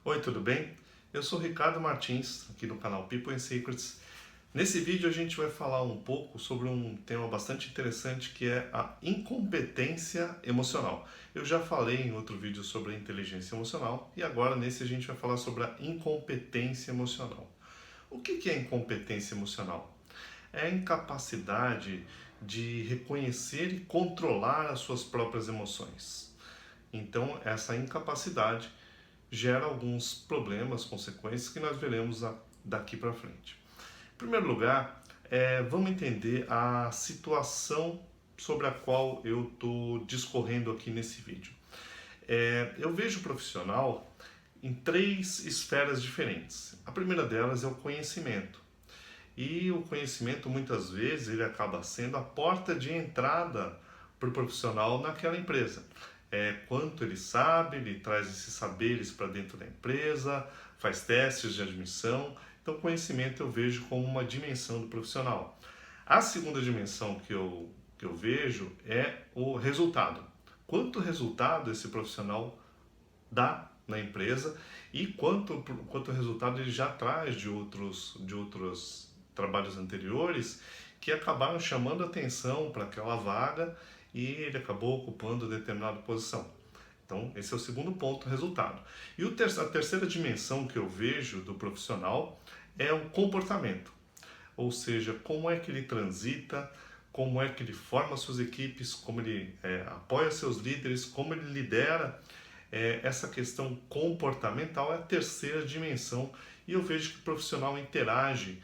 Oi, tudo bem? Eu sou Ricardo Martins, aqui do canal People and Secrets. Nesse vídeo a gente vai falar um pouco sobre um tema bastante interessante que é a incompetência emocional. Eu já falei em outro vídeo sobre a inteligência emocional e agora nesse a gente vai falar sobre a incompetência emocional. O que é incompetência emocional? É a incapacidade de reconhecer e controlar as suas próprias emoções. Então, essa incapacidade gera alguns problemas, consequências que nós veremos daqui para frente. Em primeiro lugar, vamos entender a situação sobre a qual eu estou discorrendo aqui nesse vídeo. Eu vejo o profissional em três esferas diferentes. A primeira delas é o conhecimento. E o conhecimento muitas vezes ele acaba sendo a porta de entrada para o profissional naquela empresa. Quanto ele sabe, ele traz esses saberes para dentro da empresa, faz testes de admissão. Então, conhecimento eu vejo como uma dimensão do profissional. A segunda dimensão que eu vejo é o resultado. Quanto resultado esse profissional dá na empresa e quanto resultado ele já traz de outros trabalhos anteriores que acabaram chamando atenção para aquela vaga e ele acabou ocupando determinada posição. Então, esse é o segundo ponto, resultado. E a terceira dimensão que eu vejo do profissional é o comportamento, ou seja, como é que ele transita, como é que ele forma suas equipes, como ele apoia seus líderes, como ele lidera. Essa questão comportamental é a terceira dimensão e eu vejo que o profissional interage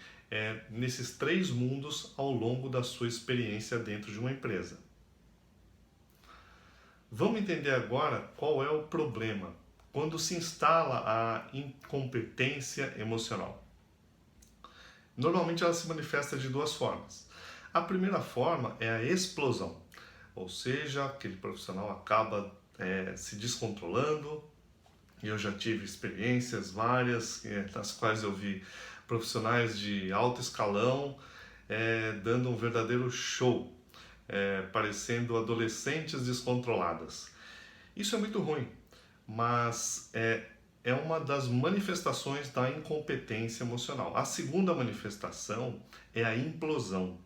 nesses três mundos ao longo da sua experiência dentro de uma empresa. Vamos entender agora qual é o problema quando se instala a incompetência emocional. Normalmente ela se manifesta de duas formas. A primeira forma é a explosão, ou seja, aquele profissional acaba se descontrolando. Eu já tive experiências várias, nas quais eu vi profissionais de alto escalão dando um verdadeiro show, parecendo adolescentes descontroladas. Isso é muito ruim, mas é uma das manifestações da incompetência emocional. A segunda manifestação é a implosão.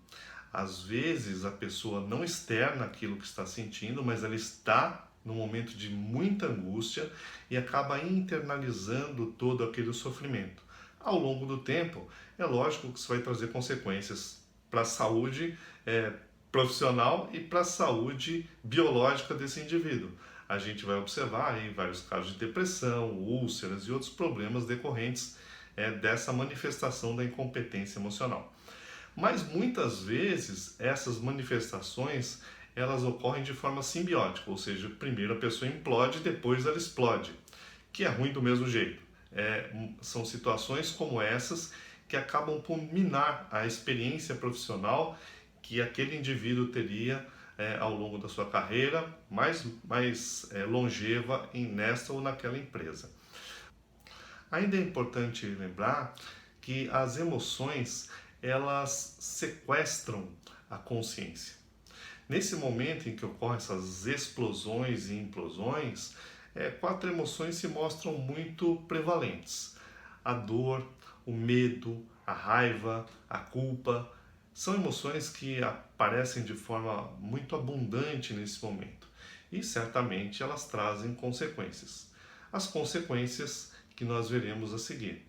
Às vezes a pessoa não externa aquilo que está sentindo, mas ela está num momento de muita angústia e acaba internalizando todo aquele sofrimento. Ao longo do tempo, é lógico que isso vai trazer consequências para a saúde profissional e para a saúde biológica desse indivíduo. A gente vai observar aí vários casos de depressão, úlceras e outros problemas decorrentes dessa manifestação da incompetência emocional. Mas muitas vezes essas manifestações elas ocorrem de forma simbiótica, ou seja, primeiro a pessoa implode, depois ela explode, que é ruim do mesmo jeito. São situações como essas que acabam por minar a experiência profissional que aquele indivíduo teria ao longo da sua carreira mais longeva nesta ou naquela empresa. Ainda é importante lembrar que as emoções elas sequestram a consciência. Nesse momento em que ocorrem essas explosões e implosões, quatro emoções se mostram muito prevalentes. A dor, o medo, a raiva, a culpa, são emoções que aparecem de forma muito abundante nesse momento e certamente elas trazem consequências. As consequências que nós veremos a seguir.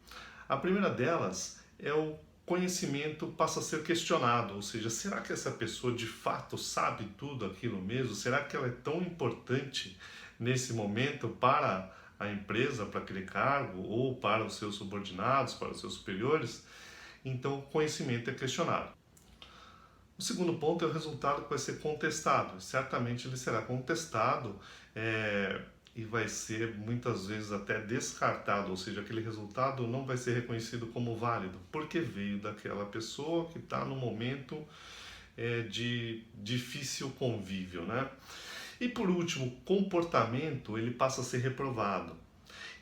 A primeira delas é o conhecimento passa a ser questionado, ou seja, será que essa pessoa de fato sabe tudo aquilo mesmo? Será que ela é tão importante nesse momento para a empresa, para aquele cargo, ou para os seus subordinados, para os seus superiores? Então, o conhecimento é questionado. O segundo ponto é o resultado que vai ser contestado. Certamente ele será contestado e vai ser muitas vezes até descartado, ou seja, aquele resultado não vai ser reconhecido como válido, porque veio daquela pessoa que está no momento de difícil convívio, né? E por último, comportamento ele passa a ser reprovado.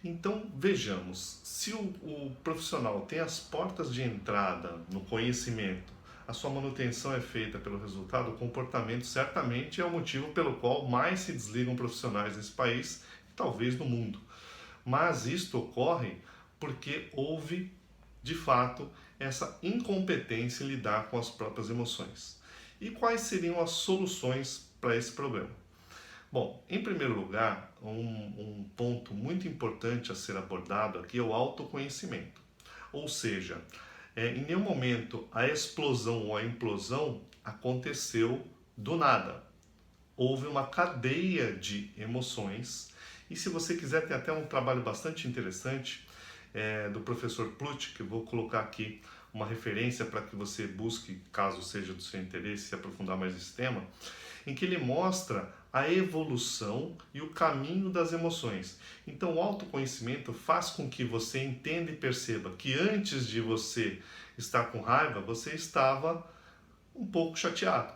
Então vejamos, se o profissional tem as portas de entrada no conhecimento, a sua manutenção é feita pelo resultado, o comportamento certamente é o motivo pelo qual mais se desligam profissionais nesse país e talvez no mundo. Mas isto ocorre porque houve, de fato, essa incompetência em lidar com as próprias emoções. E quais seriam as soluções para esse problema? Bom, em primeiro lugar, um ponto muito importante a ser abordado aqui é o autoconhecimento. Ou seja, em nenhum momento a explosão ou a implosão aconteceu do nada. Houve uma cadeia de emoções. E se você quiser, tem até um trabalho bastante interessante do professor Plutch, que eu vou colocar aqui uma referência para que você busque, caso seja do seu interesse, se aprofundar mais nesse tema, em que ele mostra a evolução e o caminho das emoções. Então, o autoconhecimento faz com que você entenda e perceba que antes de você estar com raiva, você estava um pouco chateado.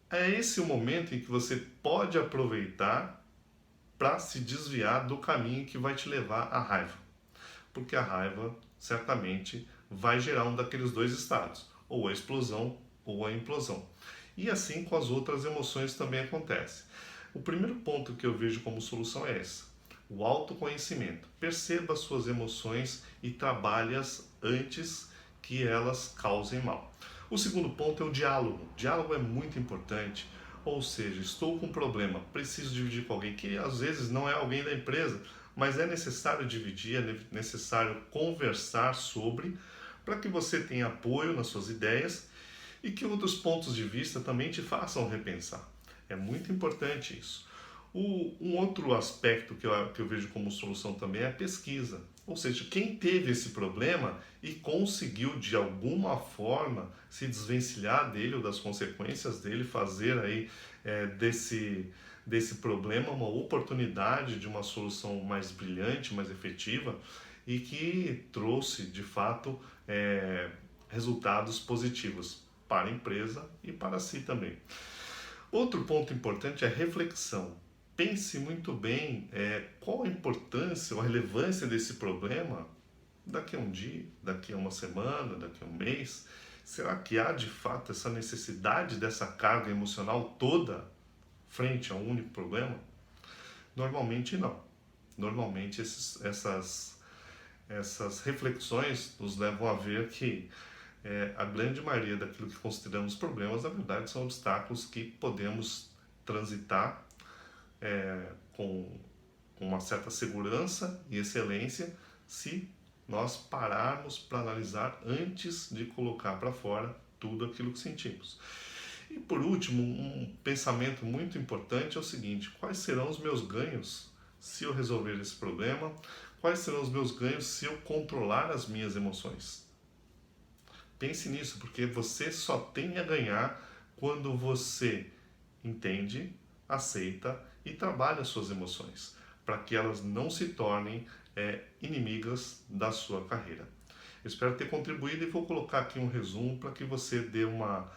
É esse o momento em que você pode aproveitar para se desviar do caminho que vai te levar à raiva. Porque a raiva certamente vai gerar um daqueles dois estados, ou a explosão ou a implosão. E assim com as outras emoções também acontece. O primeiro ponto que eu vejo como solução é esse: o autoconhecimento. Perceba as suas emoções e trabalhe-as antes que elas causem mal. O segundo ponto é o diálogo. O diálogo é muito importante. Ou seja, estou com um problema, preciso dividir com alguém, que às vezes não é alguém da empresa, mas é necessário dividir, é necessário conversar sobre, para que você tenha apoio nas suas ideias e que outros pontos de vista também te façam repensar. É muito importante isso. Um outro aspecto que eu vejo como solução também é a pesquisa. Ou seja, quem teve esse problema e conseguiu de alguma forma se desvencilhar dele ou das consequências dele, fazer aí desse problema uma oportunidade de uma solução mais brilhante, mais efetiva e que trouxe de fato resultados positivos para a empresa e para si também. Outro ponto importante é a reflexão. Pense muito bem qual a importância ou a relevância desse problema daqui a um dia, daqui a uma semana, daqui a um mês. Será que há de fato essa necessidade dessa carga emocional toda frente a um único problema? Normalmente não. Normalmente essas reflexões nos levam a ver que a grande maioria daquilo que consideramos problemas, na verdade, são obstáculos que podemos transitar com uma certa segurança e excelência se nós pararmos para analisar antes de colocar para fora tudo aquilo que sentimos. E por último, um pensamento muito importante é o seguinte: quais serão os meus ganhos se eu resolver esse problema? Quais serão os meus ganhos se eu controlar as minhas emoções? Pense nisso, porque você só tem a ganhar quando você entende, aceita e trabalha as suas emoções, para que elas não se tornem inimigas da sua carreira. Eu espero ter contribuído e vou colocar aqui um resumo para que você dê uma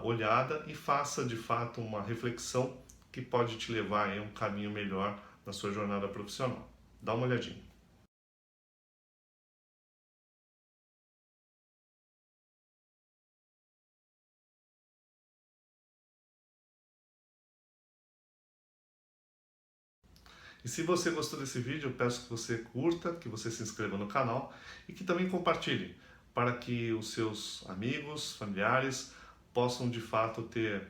olhada e faça de fato uma reflexão que pode te levar a um caminho melhor na sua jornada profissional. Dá uma olhadinha. E se você gostou desse vídeo, eu peço que você curta, que você se inscreva no canal e que também compartilhe, para que os seus amigos, familiares possam de fato ter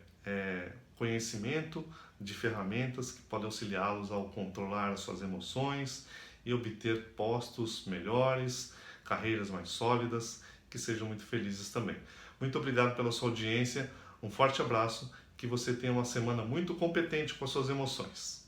conhecimento de ferramentas que podem auxiliá-los ao controlar as suas emoções e obter postos melhores, carreiras mais sólidas, que sejam muito felizes também. Muito obrigado pela sua audiência, um forte abraço, que você tenha uma semana muito competente com as suas emoções.